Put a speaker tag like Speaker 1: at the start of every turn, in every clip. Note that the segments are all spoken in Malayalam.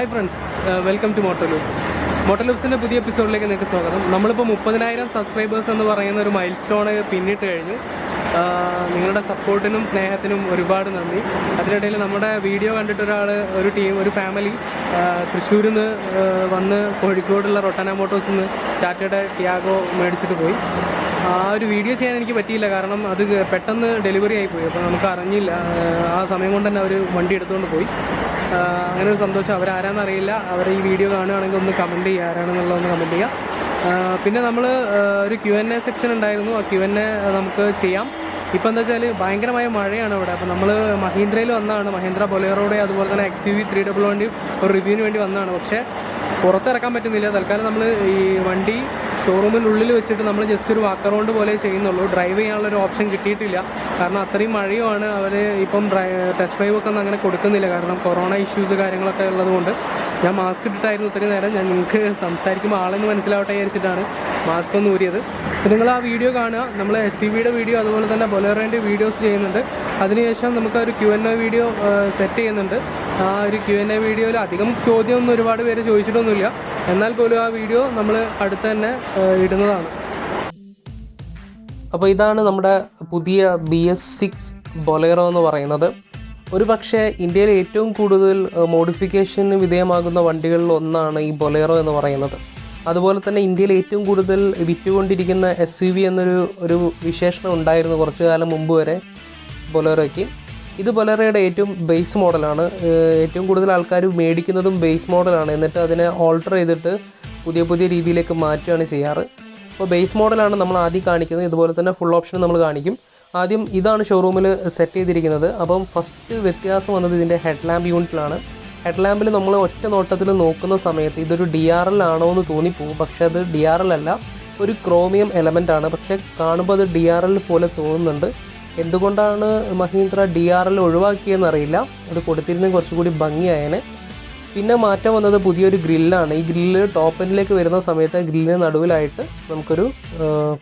Speaker 1: Hi friends, welcome to MOtOLOOpz. MOtOLOOpzൻ്റെ പുതിയ എപ്പിസോഡിലേക്ക് നിങ്ങൾക്ക് സ്വാഗതം. നമ്മളിപ്പോൾ 30,000 സബ്സ്ക്രൈബേഴ്സ് എന്ന് പറയുന്ന ഒരു മൈൽ സ്റ്റോണ് പിന്നിട്ട് കഴിഞ്ഞു. നിങ്ങളുടെ സപ്പോർട്ടിനും സ്നേഹത്തിനും ഒരുപാട് നന്ദി. അതിനിടയിൽ നമ്മുടെ വീഡിയോ കണ്ടിട്ട് ഒരു ഫാമിലി തൃശ്ശൂരിൽ നിന്ന് വന്ന് കോഴിക്കോടുള്ള റൊട്ടാന മോട്ടോഴ്സിൽ നിന്ന് ടാറ്റയുടെ ടിയാഗോ മേടിച്ചിട്ട് പോയി. ആ ഒരു വീഡിയോ ചെയ്യാൻ എനിക്ക് പറ്റിയില്ല, കാരണം അത് പെട്ടെന്ന് ഡെലിവറി ആയിപ്പോയി. അപ്പോൾ നമുക്ക് അറിഞ്ഞില്ല. ആ സമയം കൊണ്ട് തന്നെ അവർ വണ്ടി എടുത്തുകൊണ്ട് പോയി. അങ്ങനെ ഒരു സന്തോഷം. അവരാരാന്നറിയില്ല. അവർ ഈ വീഡിയോ കാണുകയാണെങ്കിൽ ഒന്ന് കമൻറ്റ് ചെയ്യുക, ആരാണെന്നുള്ളതൊന്ന് കമൻറ്റ് ചെയ്യുക. പിന്നെ നമ്മൾ ഒരു Q&A സെക്ഷൻ ഉണ്ടായിരുന്നു. ആ Q&A നമുക്ക് ചെയ്യാം. ഇപ്പോൾ എന്താ വെച്ചാൽ ഭയങ്കരമായ മഴയാണ് ഇവിടെ. അപ്പോൾ നമ്മൾ മഹീന്ദ്രയിൽ വന്നതാണ്, മഹീന്ദ്ര ബൊലേറോയുടെ അതുപോലെ തന്നെ XUV 311 ഒരു റിവ്യൂവിന് വേണ്ടി വന്നതാണ്. പക്ഷേ പുറത്തിറക്കാൻ പറ്റുന്നില്ല. തൽക്കാലം നമ്മൾ ഈ വണ്ടി ഷോറൂമിനുള്ളിൽ വെച്ചിട്ട് നമ്മൾ ജസ്റ്റ് ഒരു വാക്ക് അറൗണ്ട് പോലെ ചെയ്യുന്നുള്ളൂ. ഡ്രൈവ് ചെയ്യാനുള്ളൊരു ഓപ്ഷൻ കിട്ടിയിട്ടില്ല, കാരണം അത്രയും മഴയുമാണ്. അവർ ഇപ്പം ടെസ്റ്റ് ഡ്രൈവ് ഒക്കെ ഒന്നും അങ്ങനെ കൊടുക്കുന്നില്ല, കാരണം കൊറോണ ഇഷ്യൂസ് കാര്യങ്ങളൊക്കെ ഉള്ളതുകൊണ്ട്. ഞാൻ മാസ്ക് ഇട്ടിട്ടായിരുന്നു ഇത്രയും നേരം. ഞാൻ നിങ്ങൾക്ക് സംസാരിക്കുമ്പോൾ ആളെന്ന് മനസ്സിലാവട്ടെ വിചാരിച്ചിട്ടാണ് മാസ്ക് ഒന്ന് ഊരിയത്. നിങ്ങൾ ആ വീഡിയോ കാണുക. നമ്മൾ SUVയുടെ വീഡിയോ അതുപോലെ തന്നെ ബൊലേറോൻ്റെ വീഡിയോസ് ചെയ്യുന്നുണ്ട്. അതിനുശേഷം നമുക്ക് ഒരു Q&A വീഡിയോ സെറ്റ് ചെയ്യുന്നുണ്ട്. ആ ഒരു Q&A വീഡിയോയിൽ അധികം ചോദ്യമൊന്നും ഒരുപാട് പേര് ചോദിച്ചിട്ടൊന്നുമില്ല, എന്നാൽ പോലും ആ വീഡിയോ നമ്മൾ അടുത്ത് തന്നെ ഇടുന്നതാണ്. അപ്പോൾ ഇതാണ് നമ്മുടെ പുതിയ bs6 ബൊലേറോ എന്ന് പറയുന്നത്. ഒരു പക്ഷേ ഇന്ത്യയിൽ ഏറ്റവും കൂടുതൽ മോഡിഫിക്കേഷന് വിധേയമാകുന്ന വണ്ടികളിൽ ഒന്നാണ് ഈ ബൊലേറോ എന്ന് പറയുന്നത്. അതുപോലെ തന്നെ ഇന്ത്യയിൽ ഏറ്റവും കൂടുതൽ വിറ്റുകൊണ്ടിരിക്കുന്ന SUV എന്നൊരു വിശേഷണം ഉണ്ടായിരുന്നു കുറച്ചു കാലം മുമ്പ് വരെ ബൊലേറോയ്ക്ക്. ഇത് ബൊലേറോയുടെ ഏറ്റവും ബേസ് മോഡലാണ്. ഏറ്റവും കൂടുതൽ ആൾക്കാർ മേടിക്കുന്നതും ബേസ് മോഡലാണ്. എന്നിട്ട് അതിനെ ഓൾട്ടർ ചെയ്തിട്ട് പുതിയ രീതിയിലേക്ക് മാറ്റുകയാണ് ചെയ്യാറ്. അപ്പോൾ ബേസ് മോഡലാണ് നമ്മൾ ആദ്യം കാണിക്കുന്നത്. ഇതുപോലെ തന്നെ ഫുൾ ഓപ്ഷൻ നമ്മൾ കാണിക്കും. ആദ്യം ഇതാണ് ഷോറൂമിൽ സെറ്റ് ചെയ്തിരിക്കുന്നത്. അപ്പം ഫസ്റ്റ് വ്യത്യാസം വന്നത് ഇതിൻ്റെ ഹെഡ് ലാമ്പ് യൂണിറ്റിലാണ്. ഹെഡ് ലാമ്പിൽ നമ്മൾ ഒറ്റ നോട്ടത്തിൽ നോക്കുന്ന സമയത്ത് ഇതൊരു DRL ആണോ എന്ന് തോന്നിപ്പോകും. പക്ഷേ അത് DRL അല്ല, ഒരു ക്രോമിയം എലമെൻ്റ് ആണ്. പക്ഷേ കാണുമ്പോൾ അത് DRL പോലെ തോന്നുന്നുണ്ട്. എന്തുകൊണ്ടാണ് മഹീന്ദ്ര DRL ഒഴിവാക്കിയെന്നറിയില്ല. അത് കൊടുത്തിരുന്നെങ്കിൽ കുറച്ചുകൂടി ഭംഗിയായേനെ. പിന്നെ മാറ്റം വന്നത് പുതിയൊരു ഗ്രില്ലാണ്. ഈ ഗ്രില്ല് ടോപ്പ് എൻഡിലേക്ക് വരുന്ന സമയത്ത് ഗ്രില്ലിന് നടുവിലായിട്ട് നമുക്കൊരു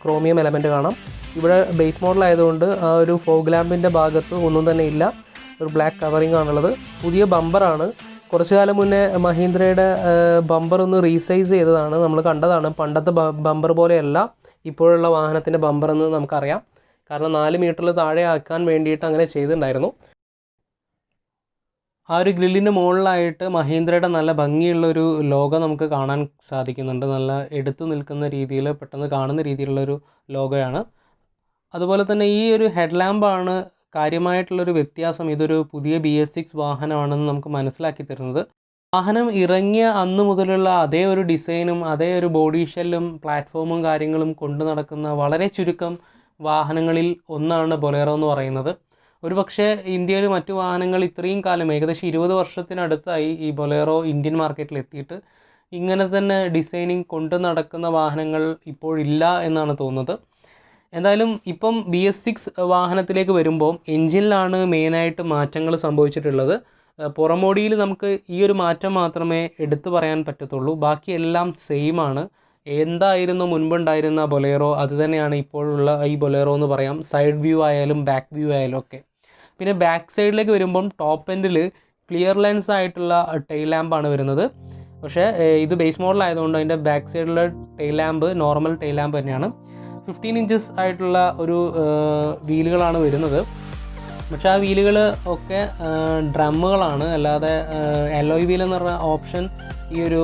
Speaker 1: ക്രോമിയം എലമെൻറ്റ് കാണാം. ഇവിടെ ബേസ് മോഡൽ ആയതുകൊണ്ട് ആ ഒരു ഫോഗ് ലാമ്പിൻ്റെ ഭാഗത്ത് ഒന്നും തന്നെ ഇല്ല, ഒരു ബ്ലാക്ക് കവറിങ് ആണുള്ളത്. പുതിയ ബമ്പറാണ്. കുറച്ചു കാലം മുന്നേ മഹീന്ദ്രയുടെ ബമ്പർ ഒന്ന് റീസൈസ് ചെയ്തതാണ്, നമ്മൾ കണ്ടതാണ്. പണ്ടത്തെ ബമ്പർ പോലെയല്ല ഇപ്പോഴുള്ള വാഹനത്തിൻ്റെ ബമ്പർ എന്ന് നമുക്കറിയാം, കാരണം 4 മീറ്ററിൽ താഴെ ആക്കാൻ വേണ്ടിയിട്ട് അങ്ങനെ ചെയ്തിട്ടുണ്ടായിരുന്നു. ആ ഒരു ഗ്രില്ലിൻ്റെ മുകളിലായിട്ട് മഹീന്ദ്രയുടെ നല്ല ഭംഗിയുള്ളൊരു ലോഗോ നമുക്ക് കാണാൻ സാധിക്കുന്നുണ്ട്. നല്ല എടുത്തു നിൽക്കുന്ന രീതിയിൽ, പെട്ടെന്ന് കാണുന്ന രീതിയിലുള്ളൊരു ലോഗോയാണ്. അതുപോലെ തന്നെ ഈ ഒരു ഹെഡ് ലാമ്പാണ് കാര്യമായിട്ടുള്ളൊരു വ്യത്യാസം. ഇതൊരു പുതിയ bs6 വാഹനമാണെന്ന് നമുക്ക് മനസ്സിലാക്കി തരുന്നത്. വാഹനം ഇറങ്ങിയ അന്ന് മുതലുള്ള അതേ ഒരു ഡിസൈനും അതേ ഒരു ബോഡി ഷെല്ലും പ്ലാറ്റ്ഫോമും കാര്യങ്ങളും കൊണ്ടു നടക്കുന്ന വളരെ ചുരുക്കം വാഹനങ്ങളിൽ ഒന്നാണ് ബൊലേറോ എന്ന് പറയുന്നത്. ഒരു പക്ഷേ ഇന്ത്യയിൽ മറ്റു വാഹനങ്ങൾ ഇത്രയും കാലം, ഏകദേശം 20 വർഷത്തിനടുത്തായി ഈ ബൊലേറോ ഇന്ത്യൻ മാർക്കറ്റിൽ എത്തിയിട്ട് ഇങ്ങനെ തന്നെ ഡിസൈനിങ് കൊണ്ടു നടക്കുന്ന വാഹനങ്ങൾ ഇപ്പോഴില്ല എന്നാണ് തോന്നുന്നത്. എന്തായാലും ഇപ്പം bs6 വാഹനത്തിലേക്ക് വരുമ്പോൾ എൻജിനിലാണ് മെയിനായിട്ട് മാറ്റങ്ങൾ സംഭവിച്ചിട്ടുള്ളത്. പുറമോടിയിൽ നമുക്ക് ഈ ഒരു മാറ്റം മാത്രമേ എടുത്തു പറയാൻ പറ്റത്തുള്ളൂ. ബാക്കിയെല്ലാം സെയിം ആണ്. എന്തായിരുന്നു മുൻപുണ്ടായിരുന്ന ബൊലേറോ അത് തന്നെയാണ് ഇപ്പോഴുള്ള ഈ ബൊലേറോ എന്ന് പറയാം. സൈഡ് വ്യൂ ആയാലും ബാക്ക് വ്യൂ ആയാലും ഒക്കെ. പിന്നെ ബാക്ക് സൈഡിലേക്ക് വരുമ്പം ടോപ്പ് എൻഡിൽ ക്ലിയർ ലെൻസ് ആയിട്ടുള്ള ടെയിൽ ലാമ്പാണ് വരുന്നത്. പക്ഷേ ഇത് ബേസ് മോഡൽ ആയതുകൊണ്ട് അതിൻ്റെ ബാക്ക് സൈഡിലുള്ള tail lamp normal tail lamp തന്നെയാണ്. 15 ഇഞ്ചസ് ആയിട്ടുള്ള ഒരു വീലുകളാണ് വരുന്നത്. പക്ഷേ ആ വീലുകൾ ഒക്കെ ഡ്രമ്മുകളാണ്, അല്ലാതെ അലോയ് വീൽ എന്ന് പറഞ്ഞ ഓപ്ഷൻ ഈ ഒരു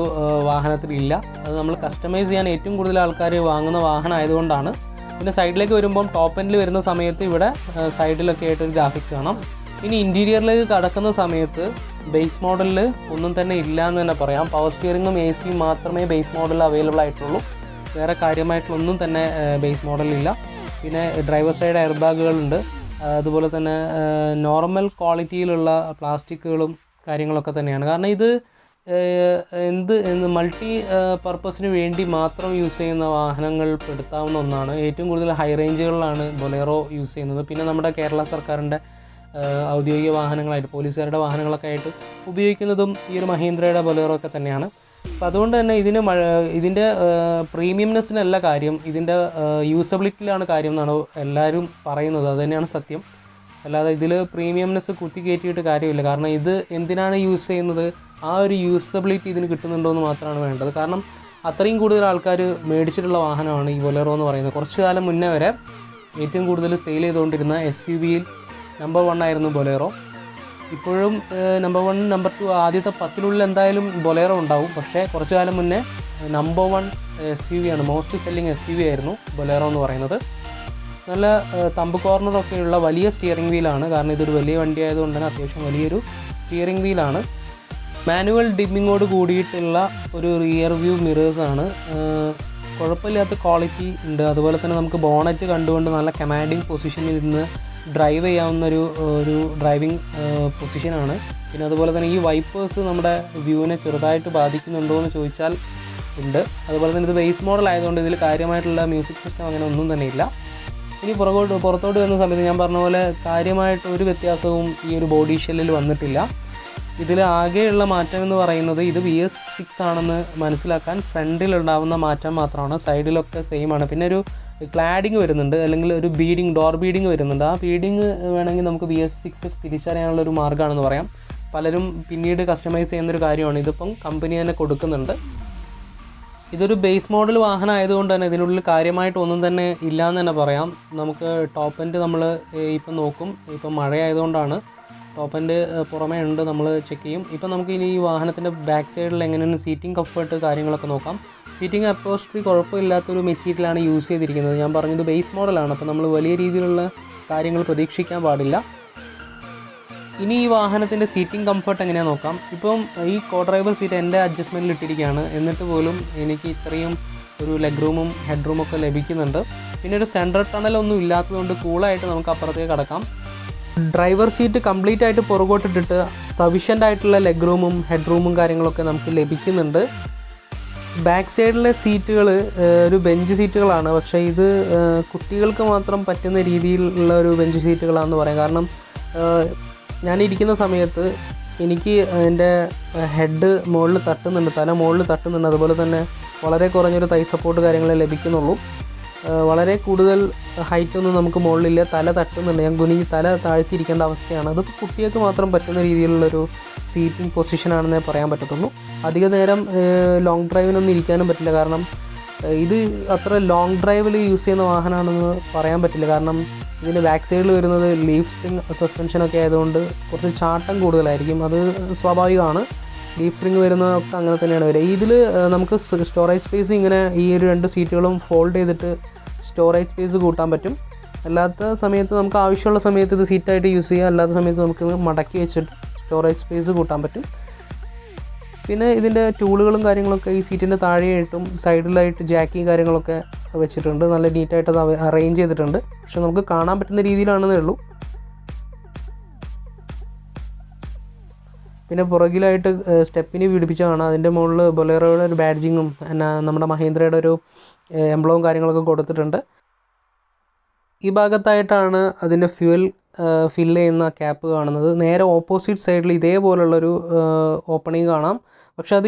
Speaker 1: വാഹനത്തിലില്ല. അത് നമ്മൾ കസ്റ്റമൈസ് ചെയ്യാൻ ഏറ്റവും കൂടുതൽ ആൾക്കാർ വാങ്ങുന്ന വാഹനം ആയതുകൊണ്ടാണ്. പിന്നെ സൈഡിലേക്ക് വരുമ്പം ടോപ്പ് എൻഡിൽ വരുന്ന സമയത്ത് ഇവിടെ സൈഡിലൊക്കെ ആയിട്ടൊരു ഗ്രാഫിക്സ് കാണാം. ഇനി ഇൻറ്റീരിയറിലേക്ക് കടക്കുന്ന സമയത്ത് ബേസ് മോഡലിൽ ഒന്നും തന്നെ ഇല്ല എന്ന് തന്നെ പറയാം. പവർ സ്റ്റിയറിങ്ങും AC മാത്രമേ ബേസ് മോഡലിൽ അവൈലബിൾ ആയിട്ടുള്ളൂ. വേറെ കാര്യമായിട്ടുള്ളൊന്നും തന്നെ ബേസ് മോഡലില്ല. പിന്നെ ഡ്രൈവർ സൈഡ് എയർ ബാഗുകളുണ്ട്. അതുപോലെ തന്നെ നോർമൽ ക്വാളിറ്റിയിലുള്ള പ്ലാസ്റ്റിക്കുകളും കാര്യങ്ങളൊക്കെ തന്നെയാണ്. കാരണം ഇത് മൾട്ടി പർപ്പസിന് വേണ്ടി മാത്രം യൂസ് ചെയ്യുന്ന വാഹനങ്ങൾ പെടുത്താവുന്ന ഒന്നാണ്. ഏറ്റവും കൂടുതൽ ഹൈ റേഞ്ചുകളിലാണ് ബൊലേറോ യൂസ് ചെയ്യുന്നത്. പിന്നെ നമ്മുടെ കേരള സർക്കാരിൻ്റെ ഔദ്യോഗിക വാഹനങ്ങളായിട്ട്, പോലീസുകാരുടെ വാഹനങ്ങളൊക്കെ ആയിട്ട് ഉപയോഗിക്കുന്നതും ഈ ഒരു മഹീന്ദ്രയുടെ ബൊലേറോ ഒക്കെ തന്നെയാണ്. അപ്പോൾ അതുകൊണ്ട് തന്നെ ഇതിൻ്റെ പ്രീമിയംനെസ്സിനല്ല കാര്യം, ഇതിൻ്റെ യൂസബിലിറ്റിയിലാണ് കാര്യം എന്നാണ് എല്ലാവരും പറയുന്നത്. അത് തന്നെയാണ് സത്യം. അല്ലാതെ ഇതിൽ പ്രീമിയംനെസ് കുത്തി കയറ്റിയിട്ട് കാര്യമില്ല. കാരണം ഇത് എന്തിനാണ് യൂസ് ചെയ്യുന്നത്? ആ ഒരു യൂസബിലിറ്റി ഇതിന് കിട്ടുന്നുണ്ടോ എന്ന് മാത്രമാണ് വേണ്ടത്. കാരണം അത്രയും കൂടുതൽ ആൾക്കാർ മേടിച്ചിട്ടുള്ള വാഹനമാണ് ഈ ബൊലേറോ എന്ന് പറയുന്നത്. കുറച്ച് കാലം മുന്നേ വരെ ഏറ്റവും കൂടുതൽ സെയിൽ ചെയ്തുകൊണ്ടിരുന്ന SUVയിൽ നമ്പർ 1 ആയിരുന്നു ബൊലേറോ. ഇപ്പോഴും നമ്പർ 1 നമ്പർ 2 ആദ്യത്തെ 10 എന്തായാലും ബൊലേറോ ഉണ്ടാവും. പക്ഷേ കുറച്ച് കാലം മുന്നേ നമ്പർ 1 SUV ആണ്, മോസ്റ്റ് സെല്ലിങ് SUV ആയിരുന്നു ബൊലേറോ എന്ന് പറയുന്നത്. നല്ല തമ്പ് കോർണറൊക്കെയുള്ള വലിയ സ്റ്റിയറിംഗ് വീലാണ്. കാരണം ഇതൊരു വലിയ വണ്ടി ആയതുകൊണ്ട് തന്നെ അത്യാവശ്യം വലിയൊരു സ്റ്റിയറിംഗ് വീലാണ്. മാനുവൽ ഡിമ്മിങ്ങോട് കൂടിയിട്ടുള്ള ഒരു റിയർ വ്യൂ മിറേഴ്സാണ്. കുഴപ്പമില്ലാത്ത ക്വാളിറ്റി ഉണ്ട്. അതുപോലെ തന്നെ നമുക്ക് ബോണറ്റ് കണ്ടുകൊണ്ട് നല്ല കമാൻഡിങ് പൊസിഷനിൽ നിന്ന് ഡ്രൈവ് ചെയ്യാവുന്ന ഒരു ഡ്രൈവിംഗ് പൊസിഷനാണ്. പിന്നെ അതുപോലെ തന്നെ ഈ വൈപ്പേഴ്സ് നമ്മുടെ വ്യൂവിനെ ചെറുതായിട്ട് ബാധിക്കുന്നുണ്ടോ എന്ന് ചോദിച്ചാൽ ഉണ്ട്. അതുപോലെ തന്നെ ഇത് ബേസ് മോഡൽ ആയതുകൊണ്ട് ഇതിൽ കാര്യമായിട്ടുള്ള മ്യൂസിക് സിസ്റ്റം അങ്ങനെ ഒന്നും തന്നെ ഇല്ല. ഇനി പുറത്തോട്ട് വരുന്ന സമയത്ത് ഞാൻ പറഞ്ഞ പോലെ കാര്യമായിട്ട് ഒരു വ്യത്യാസവും ഈ ഒരു ബോഡി ഷെല്ലിൽ വന്നിട്ടില്ല. ഇതിൽ ആകെയുള്ള മാറ്റം എന്ന് പറയുന്നത് ഇത് bs6 ആണെന്ന് മനസ്സിലാക്കാൻ ഫ്രണ്ടിലുണ്ടാവുന്ന മാറ്റം മാത്രമാണ്. സൈഡിലൊക്കെ സെയിം ആണ്. പിന്നെ ഒരു ക്ലാഡിങ് വരുന്നുണ്ട്, അല്ലെങ്കിൽ ഒരു ഡോർ ബീഡിങ് വരുന്നുണ്ട്. ആ ബീഡിങ് വേണമെങ്കിൽ നമുക്ക് bs6 തിരിച്ചറിയാനുള്ളൊരു മാർഗ്ഗമാണെന്ന് പറയാം. പലരും പിന്നീട് കസ്റ്റമൈസ് ചെയ്യുന്നൊരു കാര്യമാണ്. ഇതിപ്പം കമ്പനി തന്നെ കൊടുക്കുന്നുണ്ട്. ഇതൊരു ബേസ് മോഡൽ വാഹനം ആയതുകൊണ്ട് തന്നെ ഇതിനുള്ളിൽ കാര്യമായിട്ട് ഒന്നും തന്നെ ഇല്ലയെന്ന് തന്നെ പറയാം. നമുക്ക് ടോപ്പ് എൻഡ് നമ്മൾ ഇപ്പം നോക്കും. ഇപ്പം മഴയായതുകൊണ്ടാണ്. ടോപ്പ് എൻഡ് പുറമേ ഉണ്ട്, നമ്മൾ ചെക്ക് ചെയ്യും. ഇപ്പം നമുക്ക് ഇനി ഈ വാഹനത്തിൻ്റെ ബാക്ക് സൈഡിൽ എങ്ങനെയാണ് സീറ്റിംഗ് കംഫർട്ട് കാര്യങ്ങളൊക്കെ നോക്കാം. സീറ്റിംഗ് അപ്പോസ്ട്രി കുഴപ്പമില്ലാത്തൊരു മെറ്റീരിയലാണ് യൂസ് ചെയ്തിരിക്കുന്നത്. ഞാൻ പറഞ്ഞത് ബേസ് മോഡലാണ്. അപ്പോൾ നമ്മൾ വലിയ രീതിയിലുള്ള കാര്യങ്ങൾ പ്രതീക്ഷിക്കാൻ പാടില്ല. ഇനി ഈ വാഹനത്തിൻ്റെ സീറ്റിംഗ് കംഫർട്ട് എങ്ങനെയാണെന്ന് നോക്കാം. ഇപ്പം ഈ കോ ഡ്രൈവർ സീറ്റ് എൻ്റെ അഡ്ജസ്റ്റ്മെൻറ്റിൽ ഇട്ടിരിക്കുകയാണ്. എന്നിട്ട് പോലും എനിക്ക് ഇത്രയും ഒരു ലെഗ് റൂമും ഹെഡ് റൂമൊക്കെ ലഭിക്കുന്നുണ്ട്. പിന്നെ ഒരു സെൻട്രൽ ടണലൊന്നും ഇല്ലാത്തതുകൊണ്ട് കൂളായിട്ട് നമുക്ക് അപ്പുറത്തേക്ക് കടക്കാം. ഡ്രൈവർ സീറ്റ് കംപ്ലീറ്റ് ആയിട്ട് പുറകോട്ടിട്ടിട്ട് സഫീഷ്യൻ്റ് ആയിട്ടുള്ള ലെഗ് റൂമും ഹെഡ് റൂമും കാര്യങ്ങളൊക്കെ നമുക്ക് ലഭിക്കുന്നുണ്ട്. ബാക്ക് സൈഡിലെ സീറ്റുകൾ ഒരു ബെഞ്ച് സീറ്റുകളാണ്. പക്ഷേ ഇത് കുട്ടികൾക്ക് മാത്രം പറ്റുന്ന രീതിയിലുള്ള ഒരു ബെഞ്ച് സീറ്റുകളാണെന്ന് പറയാം. കാരണം ഞാനിരിക്കുന്ന സമയത്ത് എനിക്ക് എൻ്റെ ഹെഡ് മുകളിൽ തട്ടുന്നുണ്ട്, തല മുകളിൽ തട്ടുന്നുണ്ട്. അതുപോലെ തന്നെ വളരെ കുറഞ്ഞൊരു തൈ സപ്പോർട്ട് കാര്യങ്ങളെ ലഭിക്കുന്നുള്ളൂ. വളരെ കൂടുതൽ ഹൈറ്റൊന്നും നമുക്ക് മുകളിലില്ല. തല തട്ടുന്നുണ്ട്. ഞാൻ കുനിഞ്ഞ് തല താഴ്ത്തിയിരിക്കേണ്ട അവസ്ഥയാണ്. അത് കുട്ടികൾക്ക് മാത്രം പറ്റുന്ന രീതിയിലുള്ളൊരു സീറ്റിംഗ് പൊസിഷനാണെന്നേ പറയാൻ പറ്റത്തുള്ളൂ. അധിക നേരം ലോങ് ഡ്രൈവിനൊന്നും ഇരിക്കാനും പറ്റില്ല. കാരണം ഇത് അത്ര ലോങ് ഡ്രൈവിൽ യൂസ് ചെയ്യുന്ന വാഹനമാണെന്ന് പറയാൻ പറ്റില്ല. കാരണം ഇതിൻ്റെ ബാക്ക് സൈഡിൽ വരുന്നത് ലീഫ് സ്പ്രിങ് സസ്പെൻഷനൊക്കെ ആയതുകൊണ്ട് കുറച്ച് ചാട്ടം കൂടുതലായിരിക്കും. അത് സ്വാഭാവികമാണ്. ലീഫ് സ്പ്രിങ് വരുന്നതൊക്കെ അങ്ങനെ തന്നെയാണ് വരിക. ഇതിൽ നമുക്ക് സ്റ്റോറേജ് സ്പേസ് ഇങ്ങനെ ഈ ഒരു 2 സീറ്റുകളും ഫോൾഡ് ചെയ്തിട്ട് സ്റ്റോറേജ് സ്പേസ് കൂട്ടാൻ പറ്റും. അല്ലാത്ത സമയത്ത് നമുക്ക് ആവശ്യമുള്ള സമയത്ത് ഇത് സീറ്റായിട്ട് യൂസ് ചെയ്യാം. അല്ലാത്ത സമയത്ത് നമുക്ക് മടക്കി വെച്ചിട്ട് സ്റ്റോറേജ് സ്പേസ് കൂട്ടാൻ പറ്റും. പിന്നെ ഇതിൻ്റെ ടൂളുകളും കാര്യങ്ങളൊക്കെ ഈ സീറ്റിൻ്റെ താഴെയായിട്ടും സൈഡിലായിട്ട് ജാക്കി കാര്യങ്ങളൊക്കെ വെച്ചിട്ടുണ്ട്. നല്ല നീറ്റായിട്ട് അത് അറേഞ്ച് ചെയ്തിട്ടുണ്ട്. പക്ഷെ നമുക്ക് കാണാൻ പറ്റുന്ന രീതിയിലാണെന്നേ ഉള്ളൂ. പിന്നെ പുറകിലായിട്ട് സ്റ്റെപ്പിന് പിടിപ്പിച്ച് കാണാം. അതിൻ്റെ മുകളിൽ ബൊലേറോയുടെ ഒരു ബാഡ്ജിങ്ങും നമ്മുടെ മഹീന്ദ്രയുടെ ഒരു എംബ്ലവും കാര്യങ്ങളൊക്കെ കൊടുത്തിട്ടുണ്ട്. ഈ ഭാഗത്തായിട്ടാണ് അതിൻ്റെ ഫ്യൂവൽ ഫില്ല് ചെയ്യുന്ന ക്യാപ്പ് കാണുന്നത്. നേരെ ഓപ്പോസിറ്റ് സൈഡിൽ ഇതേപോലുള്ളൊരു ഓപ്പണിങ് കാണാം. പക്ഷെ അത്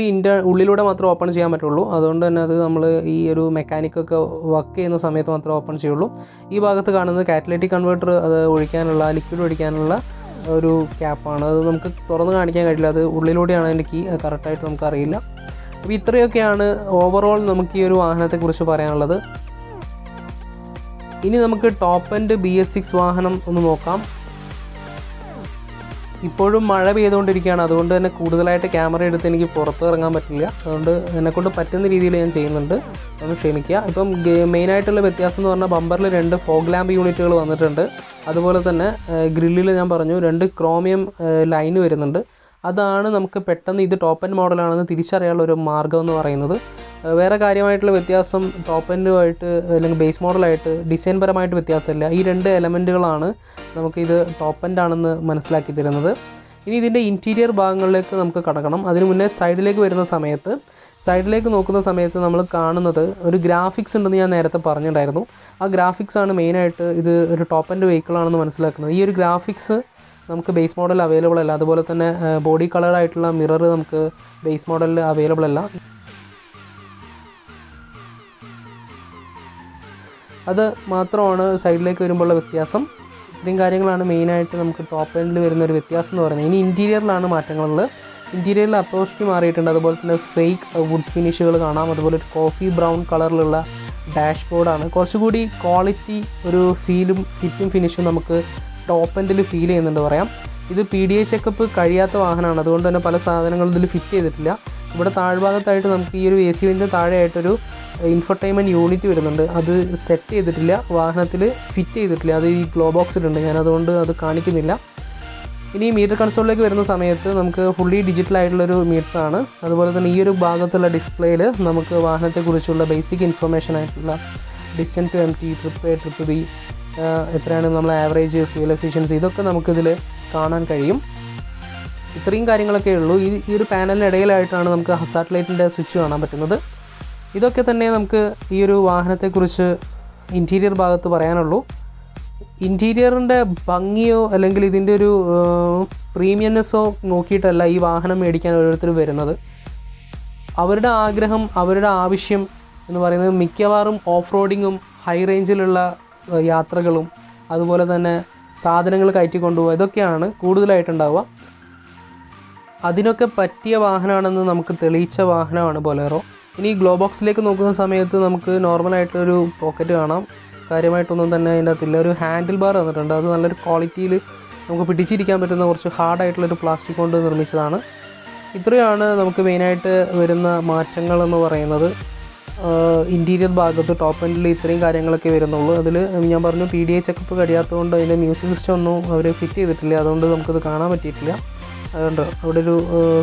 Speaker 1: ഉള്ളിലൂടെ മാത്രമേ ഓപ്പൺ ചെയ്യാൻ പറ്റുള്ളൂ. അതുകൊണ്ട് തന്നെ അത് നമ്മൾ ഈ ഒരു മെക്കാനിക്കൊക്കെ വർക്ക് ചെയ്യുന്ന സമയത്ത് മാത്രമേ ഓപ്പൺ ചെയ്യുള്ളൂ. ഈ ഭാഗത്ത് കാണുന്നത് കാറ്റലറ്റിക് കൺവേർട്ടർ അത് ലിക്വിഡ് ഒഴിക്കാനുള്ള ഒരു ക്യാപ്പാണ്. അത് നമുക്ക് തുറന്ന് കാണിക്കാൻ കഴിയില്ല. അത് ഉള്ളിലൂടെയാണ് അതിൻ്റെ കീ, കറക്റ്റായിട്ട് നമുക്കറിയില്ല. അപ്പോൾ ഇത്രയൊക്കെയാണ് ഓവറോൾ നമുക്ക് ഈ ഒരു വാഹനത്തെക്കുറിച്ച് പറയാനുള്ളത്. ഇനി നമുക്ക് ടോപ്പ് എൻഡ് bs6 വാഹനം ഒന്ന് നോക്കാം. ഇപ്പോഴും മഴ പെയ്തുകൊണ്ടിരിക്കുകയാണ്. അതുകൊണ്ട് തന്നെ കൂടുതലായിട്ട് ക്യാമറ എടുത്ത് എനിക്ക് പുറത്ത് ഇറങ്ങാൻ പറ്റില്ല. അതുകൊണ്ട് എന്നെക്കൊണ്ട് പറ്റുന്ന രീതിയിൽ ഞാൻ ചെയ്യുന്നുണ്ട്, ഒന്ന് ക്ഷമിക്കുക. ഇപ്പം മെയിനായിട്ടുള്ള വ്യത്യാസം എന്ന് പറഞ്ഞാൽ ബമ്പറിൽ 2 ഫോഗ് ലാമ്പ് യൂണിറ്റുകൾ വന്നിട്ടുണ്ട്. അതുപോലെ തന്നെ ഗ്രില്ലിൽ ഞാൻ പറഞ്ഞു 2 ക്രോമിയം ലൈന് വരുന്നുണ്ട്. അതാണ് നമുക്ക് പെട്ടെന്ന് ഇത് ടോപ്പ് എൻഡ് മോഡലാണെന്ന് തിരിച്ചറിയാനുള്ള ഒരു മാർഗ്ഗം എന്ന് പറയുന്നത്. വേറെ കാര്യമായിട്ടുള്ള വ്യത്യാസം ടോപ്പ് എൻഡുമായിട്ട് അല്ലെങ്കിൽ ബേസ് മോഡലായിട്ട് ഡിസൈൻ പരമായിട്ട് വ്യത്യാസമില്ല. ഈ 2 എലമെൻറ്റുകളാണ് നമുക്കിത് ടോപ്പ് എൻഡ് ആണെന്ന് മനസ്സിലാക്കി തരുന്നത്. ഇനി ഇതിൻ്റെ ഇൻറ്റീരിയർ ഭാഗങ്ങളിലേക്ക് നമുക്ക് കടക്കണം. അതിന് മുന്നേ സൈഡിലേക്ക് നോക്കുന്ന സമയത്ത് നമ്മൾ കാണുന്നത് ഒരു ഗ്രാഫിക്സ് ഉണ്ടെന്ന് ഞാൻ നേരത്തെ പറഞ്ഞിട്ടുണ്ടായിരുന്നു. ആ ഗ്രാഫിക്സ് ആണ് മെയിനായിട്ട് ഇത് ഒരു ടോപ്പ് എൻഡ് വെഹിക്കിളാണെന്ന് മനസ്സിലാക്കുന്നത്. ഈ ഒരു ഗ്രാഫിക്സ് നമുക്ക് ബേസ് മോഡൽ അവൈലബിൾ അല്ല. അതുപോലെ തന്നെ ബോഡി കളറായിട്ടുള്ള മിറർ നമുക്ക് ബേസ് മോഡലിൽ അവൈലബിൾ അല്ല. അത് മാത്രമാണ് സൈഡിലേക്ക് വരുമ്പോഴുള്ള വ്യത്യാസം. ഇത്രയും കാര്യങ്ങളാണ് മെയിനായിട്ട് നമുക്ക് ടോപ്പ് എൻഡിൽ വരുന്ന ഒരു വ്യത്യാസം എന്ന് പറയുന്നത്. ഇനി ഇൻറ്റീരിയറിലാണ് മാറ്റങ്ങളുള്ളത്. ഇൻറ്റീരിയറിൽ അപ്രോച്ച് മാറിയിട്ടുണ്ട്. അതുപോലെ തന്നെ ഫേക്ക് വുഡ് ഫിനിഷുകൾ കാണാം. അതുപോലെ ഒരു കോഫി ബ്രൗൺ കളറിലുള്ള ഡാഷ്ബോർഡാണ്. കുറച്ചുകൂടി ക്വാളിറ്റി ഒരു ഫീലും ഫിറ്റും ഫിനിഷും നമുക്ക് ടോപ്പ് എൻഡിൽ ഫീൽ ചെയ്യുന്നുണ്ട് പറയാം. ഇത് PDA ചെക്കപ്പ് കഴിയാത്ത വാഹനമാണ്, അതുകൊണ്ട് തന്നെ പല സാധനങ്ങളും ഇതിൽ ഫിറ്റ് ചെയ്തിട്ടില്ല. ഇവിടെ താഴ്ഭാഗത്തായിട്ട് നമുക്ക് ഈ ഒരു AC വെൻ്റ് താഴെയായിട്ടൊരു ഇൻഫർടൈൻമെൻറ്റ് യൂണിറ്റ് വരുന്നുണ്ട്. അത് സെറ്റ് ചെയ്തിട്ടില്ല, വാഹനത്തിൽ ഫിറ്റ് ചെയ്തിട്ടില്ല. അത് ഈ ഗ്ലോ ബോക്സിലുണ്ട്, ഞാനതുകൊണ്ട് അത് കാണിക്കുന്നില്ല. ഇനി മീറ്റർ കൺസോളിലേക്ക് വരുന്ന സമയത്ത് നമുക്ക് ഫുള്ളി ഡിജിറ്റൽ ആയിട്ടുള്ളൊരു മീറ്ററാണ്. അതുപോലെ തന്നെ ഈ ഒരു ഭാഗത്തുള്ള ഡിസ്പ്ലേയിൽ നമുക്ക് വാഹനത്തെക്കുറിച്ചുള്ള ബേസിക് ഇൻഫർമേഷൻ ആയിട്ടുള്ള distance to MT, trip A, trip B, എത്രയാണ് നമ്മൾ ആവറേജ് ഫ്യൂൽ എഫിഷ്യൻസി, ഇതൊക്കെ നമുക്കിതിൽ കാണാൻ കഴിയും. ഇത്രയും കാര്യങ്ങളൊക്കെ ഉള്ളൂ. ഈ ഒരു പാനലിനിടയിലായിട്ടാണ് നമുക്ക് ഹസാർഡ് ലൈറ്റിൻ്റെ സ്വിച്ച് കാണാൻ പറ്റുന്നത്. ഇതൊക്കെ തന്നെ നമുക്ക് ഈ ഒരു വാഹനത്തെക്കുറിച്ച് ഇൻറ്റീരിയർ ഭാഗത്ത് പറയാനുള്ളൂ. ഇൻറ്റീരിയറിൻ്റെ ഭംഗിയോ അല്ലെങ്കിൽ ഇതിൻ്റെ ഒരു പ്രീമിയംനെസ്സോ നോക്കിയിട്ടല്ല ഈ വാഹനം മേടിക്കാൻ ഓരോരുത്തർ വരുന്നത്. അവരുടെ ആഗ്രഹം, അവരുടെ ആവശ്യം എന്ന് പറയുന്നത് മിക്കവാറും ഓഫ് റോഡിങ്ങും ഹൈ റേഞ്ചിലുള്ള യാത്രകളും അതുപോലെ തന്നെ സാധനങ്ങൾ കയറ്റി കൊണ്ടുപോകുക, ഇതൊക്കെയാണ് കൂടുതലായിട്ടുണ്ടാവുക. അതിനൊക്കെ പറ്റിയ വാഹനമാണെന്ന് നമുക്ക് തെളിയിച്ച വാഹനമാണ് ബൊലേറോ. ഇനി ഗ്ലോ ബോക്സിലേക്ക് നോക്കുന്ന സമയത്ത് നമുക്ക് നോർമലായിട്ടൊരു പോക്കറ്റ് കാണാം. കാര്യമായിട്ടൊന്നും തന്നെ അതിൻ്റെ അകത്തില്ല. ഒരു ഹാൻഡിൽ ബാർ തന്നിട്ടുണ്ട്, അത് നല്ലൊരു ക്വാളിറ്റിയിൽ നമുക്ക് പിടിച്ചിരിക്കാൻ പറ്റുന്ന കുറച്ച് ഹാർഡായിട്ടുള്ളൊരു പ്ലാസ്റ്റിക് കൊണ്ട് നിർമ്മിച്ചതാണ്. ഇത്രയാണ് നമുക്ക് മെയിനായിട്ട് വരുന്ന മാറ്റങ്ങളെന്ന് പറയുന്നത്. ഇൻറ്റീരിയർ ഭാഗത്ത് ടോപ്പ് എൻഡിൽ ഇത്രയും കാര്യങ്ങളൊക്കെ വരുന്നുള്ളൂ. അതിൽ ഞാൻ പറഞ്ഞു PDA ചെക്കപ്പ് കഴിയാത്തതുകൊണ്ട് അതിൻ്റെ മ്യൂസിക് സിസ്റ്റം ഒന്നും അവർ ഫിറ്റ് ചെയ്തിട്ടില്ല, അതുകൊണ്ട് നമുക്കത് കാണാൻ പറ്റിയിട്ടില്ല. അതുകൊണ്ട് അവിടെ ഒരു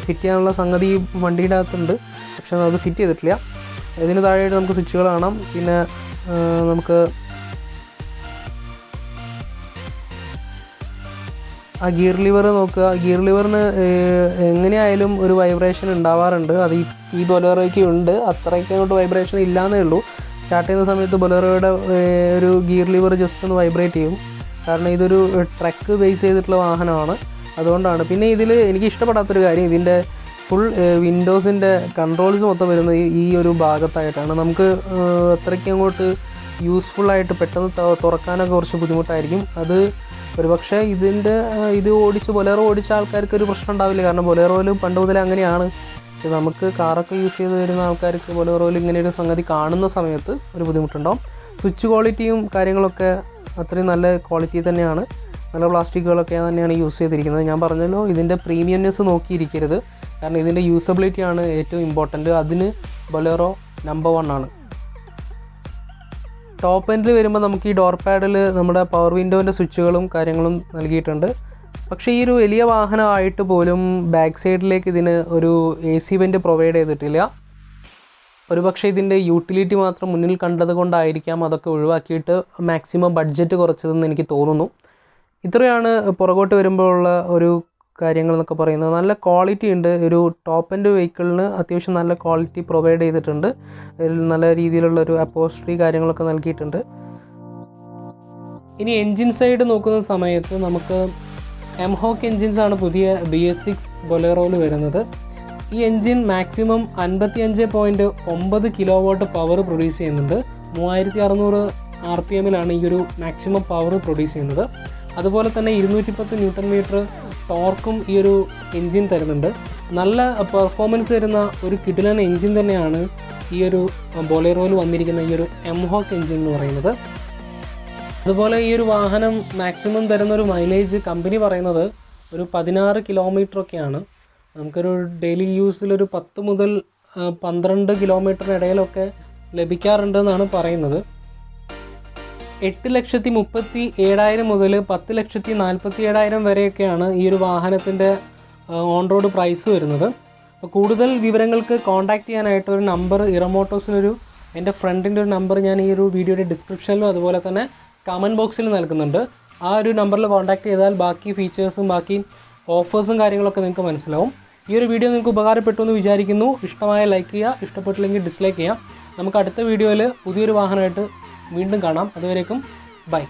Speaker 1: ഫിറ്റ് ചെയ്യാനുള്ള സംഗതി വണ്ടിയുടെ അകത്തുണ്ട്, പക്ഷെ അത് ഫിറ്റ് ചെയ്തിട്ടില്ല. ഇതിന് താഴെയായിട്ട് നമുക്ക് സ്വിച്ചുകൾ കാണാം. പിന്നെ നമുക്ക് ആ ഗിയർ ലിവർ നോക്കുക. ഗിയർ ലിവറിന് എങ്ങനെയായാലും ഒരു വൈബ്രേഷൻ ഉണ്ടാവാറുണ്ട്. അത് ഈ ബൊലേറോയ്ക്ക് ഉണ്ട്, അത്രയ്ക്ക് അങ്ങോട്ട് വൈബ്രേഷൻ ഇല്ലയെന്നേ ഉള്ളൂ. സ്റ്റാർട്ട് ചെയ്യുന്ന സമയത്ത് ബൊലേറോയുടെ ഒരു ഗിയർ ലിവർ ജസ്റ്റ് ഒന്ന് വൈബ്രേറ്റ് ചെയ്യും, കാരണം ഇതൊരു ട്രക്ക് ബേസ് ചെയ്തിട്ടുള്ള വാഹനമാണ്, അതുകൊണ്ടാണ്. പിന്നെ ഇതിൽ എനിക്ക് ഇഷ്ടപ്പെടാത്തൊരു കാര്യം, ഇതിൻ്റെ ഫുൾ വിൻഡോസിൻ്റെ കൺട്രോൾസ് മൊത്തം വരുന്നത് ഈ ഒരു ഭാഗത്തായിട്ടാണ്. നമുക്ക് അത്രയ്ക്ക് അങ്ങോട്ട് യൂസ്ഫുള്ളായിട്ട് പെട്ടെന്ന് തുറക്കാനൊക്കെ കുറച്ച് ബുദ്ധിമുട്ടായിരിക്കും. അത് ഒരുപക്ഷെ ഇത് ബൊലേറോ ഓടിച്ച ആൾക്കാർക്ക് ഒരു പ്രശ്നം ഉണ്ടാവില്ല, കാരണം ബൊലേറോയിൽ പണ്ട് മുതലേ അങ്ങനെയാണ്. നമുക്ക് കാറൊക്കെ യൂസ് ചെയ്ത് വരുന്ന ആൾക്കാർക്ക് ബൊലേറോയിൽ ഇങ്ങനെ ഒരു സംഗതി കാണുന്ന സമയത്ത് ഒരു ബുദ്ധിമുട്ടുണ്ടാവും. സ്വിച്ച് ക്വാളിറ്റിയും കാര്യങ്ങളൊക്കെ അത്രയും നല്ല ക്വാളിറ്റി തന്നെയാണ്, നല്ല പ്ലാസ്റ്റിക്കുകളൊക്കെ തന്നെയാണ് യൂസ് ചെയ്തിരിക്കുന്നത്. ഞാൻ പറഞ്ഞല്ലോ, ഇതിൻ്റെ പ്രീമിയംനെസ് നോക്കിയിരിക്കരുത്, കാരണം ഇതിൻ്റെ യൂസബിലിറ്റിയാണ് ഏറ്റവും ഇമ്പോർട്ടൻറ്റ്. അതിന് ബൊലേറോ നമ്പർ 1 ആണ്. ടോപ്പ് എൻഡിൽ വരുമ്പോൾ നമുക്ക് ഈ ഡോർ പാഡിൽ നമ്മുടെ പവർ വിൻഡോൻ്റെ സ്വിച്ചുകളും കാര്യങ്ങളും നൽകിയിട്ടുണ്ട്. പക്ഷേ ഈ ഒരു വലിയ വാഹനമായിട്ട് പോലും ബാക്ക് സൈഡിലേക്ക് ഇതിന് ഒരു AC വെൻ്റ് പ്രൊവൈഡ് ചെയ്തിട്ടില്ല. ഒരുപക്ഷെ ഇതിൻ്റെ യൂട്ടിലിറ്റി മാത്രം മുന്നിൽ കണ്ടത് കൊണ്ടായിരിക്കാം അതൊക്കെ ഒഴിവാക്കിയിട്ട് മാക്സിമം ബഡ്ജറ്റ് കുറച്ചതെന്ന് എനിക്ക് തോന്നുന്നു. ഇത്രയാണ് പുറകോട്ട് വരുമ്പോഴുള്ള ഒരു കാര്യങ്ങൾ എന്നൊക്കെ പറയുന്നത്. നല്ല ക്വാളിറ്റി ഉണ്ട്. ഒരു ടോപ്പ് എൻഡ് വെഹിക്കിളിന് അത്യാവശ്യം നല്ല ക്വാളിറ്റി പ്രൊവൈഡ് ചെയ്തിട്ടുണ്ട്. നല്ല രീതിയിലുള്ളൊരു അപ്പോസ്ട്രി കാര്യങ്ങളൊക്കെ നൽകിയിട്ടുണ്ട്. ഇനി എൻജിൻ സൈഡ് നോക്കുന്ന സമയത്ത് നമുക്ക് MOTOLOOpz എൻജിൻസാണ് പുതിയ BS6 ബൊലേറോയിൽ വരുന്നത്. ഈ engine maximum 55.9 kW power produce ചെയ്യുന്നുണ്ട്. 3600 RPM ഈ ഒരു മാക്സിമം പവർ പ്രൊഡ്യൂസ് ചെയ്യുന്നത്. അതുപോലെ തന്നെ 210 Nm ടോർക്കും ഈ ഒരു എൻജിൻ തരുന്നുണ്ട്. നല്ല പെർഫോമൻസ് തരുന്ന ഒരു കിടിലൻ എൻജിൻ തന്നെയാണ് ഈ ഒരു ബൊലേറോയിൽ വന്നിരിക്കുന്ന ഈ ഒരു MOTOLOOpz എൻജിൻ എന്ന് പറയുന്നത്. അതുപോലെ ഈ ഒരു വാഹനം മാക്സിമം തരുന്നൊരു മൈലേജ് കമ്പനി പറയുന്നത് ഒരു 16 കിലോമീറ്ററൊക്കെയാണ്. നമുക്കൊരു ഡെയിലി യൂസിൽ ഒരു 10 മുതൽ 12 കിലോമീറ്ററിനിടയിലൊക്കെ ലഭിക്കാറുണ്ടെന്നാണ് പറയുന്നത്. 8,37,000 മുതൽ 10,47,000 വരെയൊക്കെയാണ് ഈ ഒരു വാഹനത്തിൻ്റെ ഓൺ റോഡ് പ്രൈസ് വരുന്നത്. അപ്പോൾ കൂടുതൽ വിവരങ്ങൾക്ക് കോൺടാക്റ്റ് ചെയ്യാനായിട്ട് ഒരു നമ്പർ ഇറമോട്ടോസിനൊരു എൻ്റെ ഫ്രണ്ടിൻ്റെ ഒരു നമ്പർ ഞാൻ ഈ ഒരു വീഡിയോയുടെ ഡിസ്ക്രിപ്ഷനിലും അതുപോലെ തന്നെ കമൻറ്റ് ബോക്സിൽ നൽകുന്നുണ്ട്. ആ ഒരു നമ്പറിൽ കോൺടാക്റ്റ് ചെയ്താൽ ബാക്കി ഫീച്ചേഴ്സും ബാക്കി ഓഫേഴ്സും കാര്യങ്ങളൊക്കെ നിങ്ങൾക്ക് മനസ്സിലാവും. ഈ ഒരു വീഡിയോ നിങ്ങൾക്ക് ഉപകാരപ്പെട്ടു എന്ന് വിചാരിക്കുന്നു. ഇഷ്ടമായ ലൈക്ക് ചെയ്യുക, ഇഷ്ടപ്പെട്ടില്ലെങ്കിൽ ഡിസ്ലൈക്ക് ചെയ്യാം. നമുക്ക് അടുത്ത വീഡിയോയിൽ പുതിയൊരു വാഹനമായിട്ട് വീണ്ടും കാണാം. അതുവരേക്കും ബൈ.